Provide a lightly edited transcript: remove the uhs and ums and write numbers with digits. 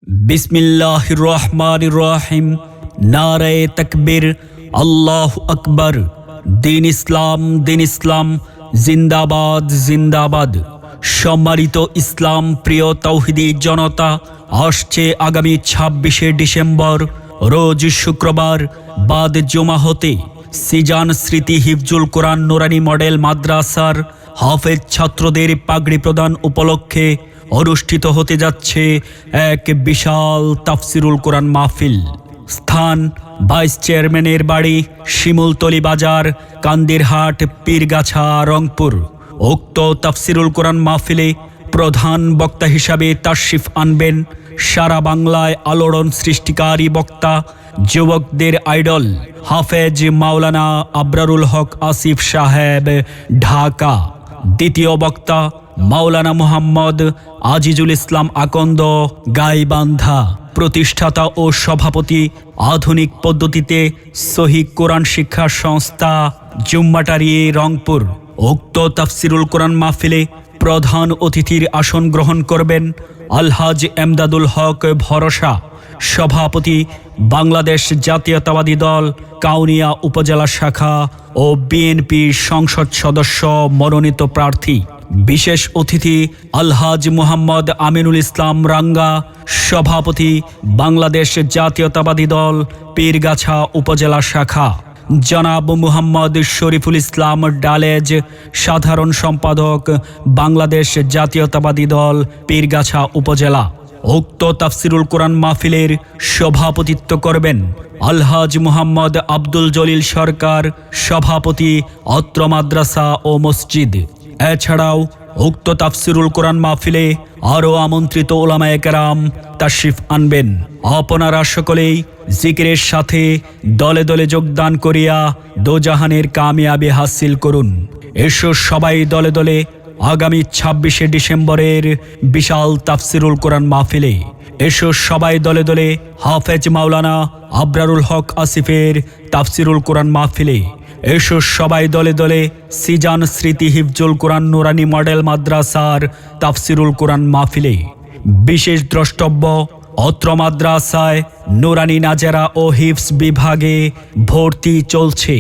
बिस्मिल्लाहिर रहमानिर रहीम। नारे तकबीर, अल्लाहु अकबर। दिन इस्लाम जिंदाबाद जिंदाबाद। सम्मानित इस्लाम प्रिय तौहिदी जनता, आसছে आगामी 26শে ডিসেম্বর रोज शुक्रवार बाद जुमा होते সিজান স্মৃতি হিফজুল কোরআন নুরানি মডেল মাদ্রাসার হাফেজ ছাত্রদের পাগড়ি প্রদান উপলক্ষে অনুষ্ঠিত হতে যাচ্ছে এক বিশাল তাফসিরুল কোরআন মাহফিল। স্থান ভাইস চেয়ারম্যানের বাড়ি, শিমুলতলি বাজার, কান্দিরহাট, পীরগাছা, রংপুর। উক্ত তাফসিরুল কোরআন মাহফিলে প্রধান বক্তা হিসাবে তাশরিফ আনবেন সারা বাংলায় আলোড়ন সৃষ্টিকারী বক্তা, যুবকদের আইডল হাফেজ মাওলানা আবরারুল হক আসিফ সাহেব, ঢাকা। দ্বিতীয় বক্তা মাওলানা মোহাম্মদ আজিজুল ইসলাম আকন্দ, গাইবান্ধা। প্রতিষ্ঠাতা ও সভাপতি আধুনিক পদ্ধতিতে সহি কোরআন শিক্ষা সংস্থা, জুম্মাটারি, রংপুর। উক্ত তাফসিরুল কোরআন মাহফিলে প্রধান অতিথির আসন গ্রহণ করবেন আলহাজ এমদাদুল হক ভরসা, সভাপতি বাংলাদেশ জাতীয়তাবাদী দল কাউনিয়া উপজেলা শাখা ও বিএনপি সংসদ সদস্য মনোনীত প্রার্থী। বিশেষ অতিথি আলহাজ মুহাম্মদ আমিনুল ইসলাম রাঙ্গা, সভাপতি বাংলাদেশ জাতীয়তাবাদী দল পীরগাছা উপজেলা শাখা। জনাব মুহাম্মদ শরীফুল ইসলাম ডালেজ, সাধারণ সম্পাদক বাংলাদেশ জাতীয়তাবাদী দল পীরগাছা উপজেলা। উক্ত তাফসিরুল কোরআন মাহফিলের সভাপতিত্ব করবেন আলহাজ মুহাম্মদ আব্দুল জলিল সরকার, সভাপতি অত্র মাদ্রাসা ও মসজিদ। এছাড়াও উক্ত তাফসিরুল কোরআন মাহফিলে আরও আমন্ত্রিত ওলামায়ে কেরাম তাশরিফ আনবেন। আপনারা সকলেই জিকিরের সাথে দলে দলে যোগদান করিয়া দোজাহানের কামিয়াবি হাসিল করুন। এসো সবাই দলে দলে আগামী 26শে ডিসেম্বরের বিশাল তাফসিরুল কোরআন মাহফিলে। এসো সবাই দলে দলে হাফেজ মাওলানা আবরারুল হক আসিফের তাফসিরুল কোরআন মাহফিলে। এসো সবাই দলে দলে সিজান স্মৃতি হিফজুল কোরআন নুরানি মডেল মাদ্রাসার তাফসিরুল কোরআন মাহফিলে। বিশেষ দ্রষ্টব্য, অত্র মাদ্রাসায় নুরানি নাজেরা ও হিফজ বিভাগে ভর্তি চলছে।